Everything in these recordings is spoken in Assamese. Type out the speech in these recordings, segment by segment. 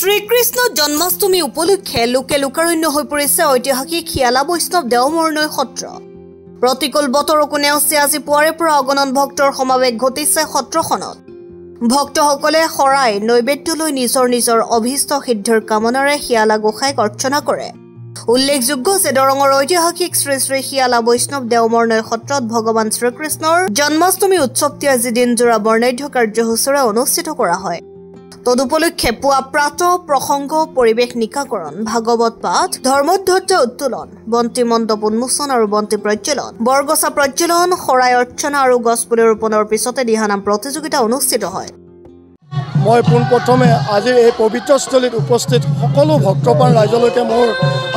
শ্ৰীকৃষ্ণ জন্মাষ্টমী উপলক্ষে লোকে লোকাৰণ্য হৈ পৰিছে ঐতিহাসিক শিয়ালা বৈষ্ণৱ দেওমৰনৈ সত্ৰ। প্ৰতিকূল বতৰকো নেওচি আজি পুৱাৰে পৰা অগণন ভক্তৰ সমাৱেশ ঘটিছে সত্ৰখনত। ভক্তসকলে শৰাই নৈবেদ্য লৈ নিজৰ নিজৰ অভীষ্ট সিদ্ধিৰ কামনাৰে শিয়ালা গোসাঁইক অৰ্চনা কৰে। উল্লেখযোগ্য যে দৰঙৰ ঐতিহাসিক শ্ৰী শ্ৰী শিয়ালা বৈষ্ণৱ দেওমৰনৈ সত্ৰত ভগৱান শ্ৰীকৃষ্ণৰ জন্মাষ্টমী উৎসৱটি আজি দিনজোৰা বৰ্ণাঢ্য কাৰ্যসূচীৰে অনুষ্ঠিত কৰা হয়। তদুপলক্ষে পুৱা প্ৰাত প্ৰসংগ পৰিৱেশ নিকাকৰণ ভাগৱত পাঠ ধৰ্মধ্বজ উত্তোলন বন্তি মণ্ডপ উন্মোচন আৰু বন্তি প্ৰজ্বলন বৰগছা প্ৰজ্বলন শৰাই অৰ্চনা আৰু গছপুলি ৰোপণৰ পিছতে দিহানাম প্ৰতিযোগিতা অনুষ্ঠিত হয়। মই পোনপ্ৰথমে আজিৰ এই পবিত্ৰস্থলীত উপস্থিত সকলো ভক্তপ্ৰাণ ৰাইজলৈকে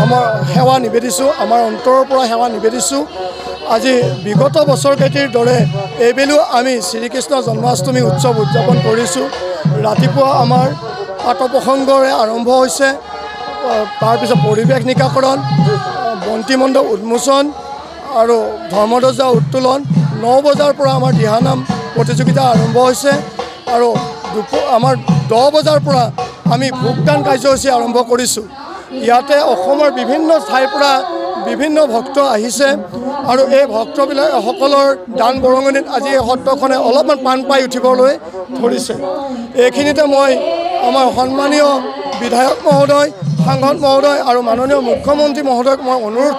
আমাৰ সেৱা নিবেদিছোঁ, আমাৰ অন্তৰৰ পৰা সেৱা নিবেদিছোঁ। আজি বিগত বছৰকেইটিৰ দৰে এইবেলিও আমি শ্ৰীকৃষ্ণ জন্মাষ্টমী উৎসৱ উদযাপন কৰিছোঁ। ৰাতিপুৱা আমাৰ প্ৰাতঃপ্ৰসংগৰে আৰম্ভ হৈছে, তাৰপিছত পৰিৱেশ নিকাকৰণ বন্তি মণ্ডপ উন্মোচন আৰু ধৰ্মধ্বজা উত্তোলন 9 বজাৰ পৰা আমাৰ দিহানাম প্ৰতিযোগিতা আৰম্ভ হৈছে আৰু আমাৰ 10 বজাৰ পৰা আমি ভোগদান কাৰ্যসূচী আৰম্ভ কৰিছোঁ। ইয়াতে অসমৰ বিভিন্ন ঠাইৰ পৰা বিভিন্ন ভক্ত আহিছে আৰু এই ভক্তসকলৰ দান বৰঙণিত আজি এই সত্ৰখনে অলপমান প্ৰাণ পাই উঠিবলৈ ধৰিছে। এইখিনিতে মই আমাৰ সন্মানীয় বিধায়ক মহোদয়, সাংসদ মহোদয় আৰু মাননীয় মুখ্যমন্ত্ৰী মহোদয়ক মই অনুৰোধ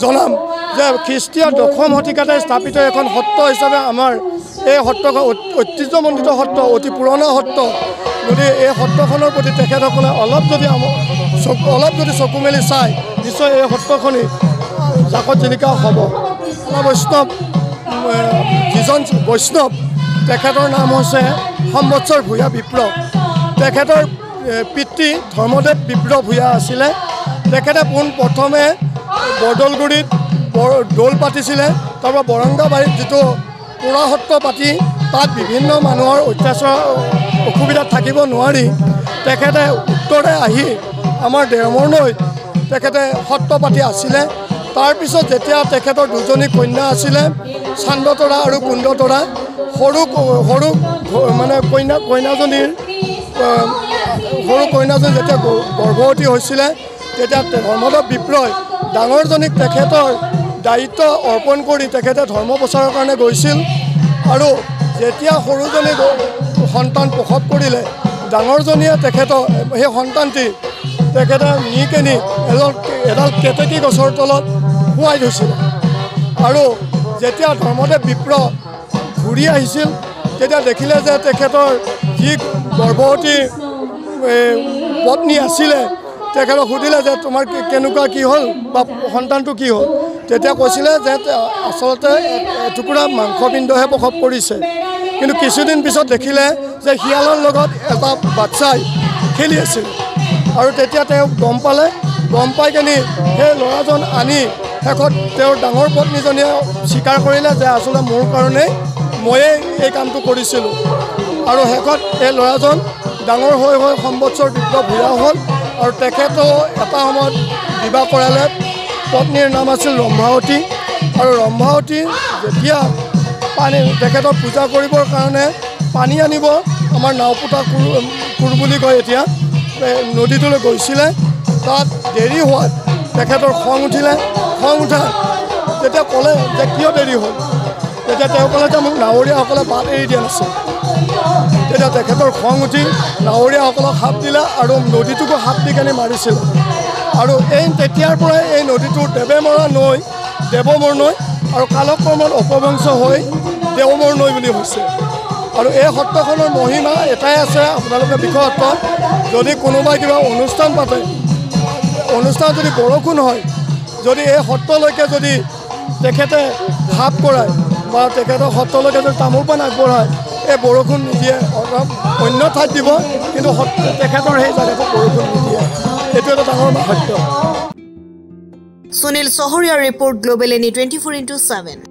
জনাম যে খ্ৰীষ্টীয় 10ম শতিকাতে স্থাপিত এখন সত্ৰ হিচাপে আমাৰ এই সত্ৰখন ঐতিহ্যমণ্ডিত সত্ৰ, অতি পুৰণা সত্ৰ। যদি এই সত্ৰখনৰ প্ৰতি তেখেতসকলে অলপ যদি চকু মেলি চায়, নিশ্চয় এই সত্ৰখনি জাকত জিলিকা হ'ব। বৈষ্ণৱ যিজন বৈষ্ণৱ তেখেতৰ নাম হৈছে সম্বৎসৰ ভূঞা বিপ্লৱ। তেখেতৰ পিতৃ ধৰ্মদেৱ বিপ্লৱ ভূঞা আছিলে। তেখেতে পোনপ্ৰথমে বৰদলগুৰিত দৌল পাতিছিলে, তাৰপৰা বৰংগাবাৰীত যিটো পুৰা সত্ৰ পাতি তাত বিভিন্ন মানুহৰ অত্যাচাৰ অসুবিধাত থাকিব নোৱাৰি তেখেতে উত্তৰে আহি আমাৰ দেওমৰনৈত তেখেতে সত্ৰ পাতি আছিলে। তাৰপিছত যেতিয়া তেখেতৰ দুজনী কন্যা আছিলে, চান্দতৰা আৰু কুন্দতৰা, সৰু মানে কন্যাজনী যেতিয়া গৰ্ভৱতী হৈছিলে তেতিয়া ধৰ্মদেৱ বিপ্লৱই ডাঙৰজনীক তেখেতৰ দায়িত্ব অৰ্পণ কৰি তেখেতে ধৰ্ম প্ৰচাৰৰ কাৰণে গৈছিল আৰু যেতিয়া সৰুজনী সন্তান প্ৰসৱ কৰিলে, ডাঙৰজনীয়ে তেখেতৰ সেই সন্তানটি তেখেতে নি এডাল কেতেকী গছৰ তলত শুৱাই থৈছিল আৰু যেতিয়া ধৰ্মদেৱ বিপ্লৱ ঘূৰি আহিছিল তেতিয়া দেখিলে যে তেখেতৰ যি গৰ্ভৱতী পত্নী আছিলে তেখেতক সুধিলে যে তোমাৰ কেনেকুৱা কি হ'ল বা সন্তানটো কি হ'ল। তেতিয়া কৈছিলে যে আচলতে এটুকুৰা মাংসপিণ্ডহে প্ৰসৱ কৰিছে, কিন্তু কিছুদিন পিছত দেখিলে যে শিয়ালৰ লগত এটা বাচ্চাই খেলি আছিল আৰু তেতিয়া তেওঁ গম পাই কিনি সেই ল'ৰাজন আনি শেষত তেওঁৰ ডাঙৰ পত্নীজনীয়ে স্বীকাৰ কৰিলে যে আচলতে মোৰ কাৰণেই ময়েই এই কামটো কৰিছিলোঁ আৰু শেষত এই ল'ৰাজন ডাঙৰ হৈ সম্বৎসৰ বিপ্লৱ ভূঞা হ'ল আৰু তেখেতেও এটা সময়ত বিবাহ কৰালে। পত্নীৰ নাম আছিল ৰম্ভাৱতী আৰু ৰম্ভাৱতী যেতিয়া তেখেতক পূজা কৰিবৰ কাৰণে পানী আনিব আমাৰ নাওপোতা কোৰ বুলি কয় এতিয়া নদীটোলৈ গৈছিলে। তাত দেৰি হোৱাত তেখেতৰ খং উঠা তেতিয়া ক'লে যে কিয় দেৰি হ'ল, তেতিয়া তেওঁ ক'লে যে মোক নাৱৰীয়াসকলে বাট এৰি দিয়া নাছিল। তেতিয়া তেখেতৰ খং উঠি নাৱৰীয়াসকলক সাপ দিলে আৰু নদীটোকো সাপ দি কেনে মাৰিছিল আৰু তেতিয়াৰ পৰাই এই নদীটো দেৱমৰ নৈ আৰু কালক্ৰমত অপভ্ৰংশ হৈ দেওমৰ নৈ বুলি হৈছে। আৰু এই সত্ৰখনৰ মহিমা এটাই আছে, আপোনালোকে বিশেষত্ব যদি কোনোবাই কিবা অনুষ্ঠান পাতে, অনুষ্ঠান যদি বৰষুণ হয়, যদি এই সত্ৰলৈকে যদি তেখেতে ভাৱ কৰায় বা তেখেতৰ সত্ৰলৈকে যদি তামোল পাণ আগবঢ়ায়, এই বৰষুণ নিদিয়ে, অন্য ঠাইত দিব কিন্তু তেখেতৰ সেই জেগাটো বৰষুণ নিদিয়ে। এইটো এটা ডাঙৰ সত্য। সুনীল চহৰীয়াৰ ৰিপৰ্ট গ্লোবেল এনি 24x7।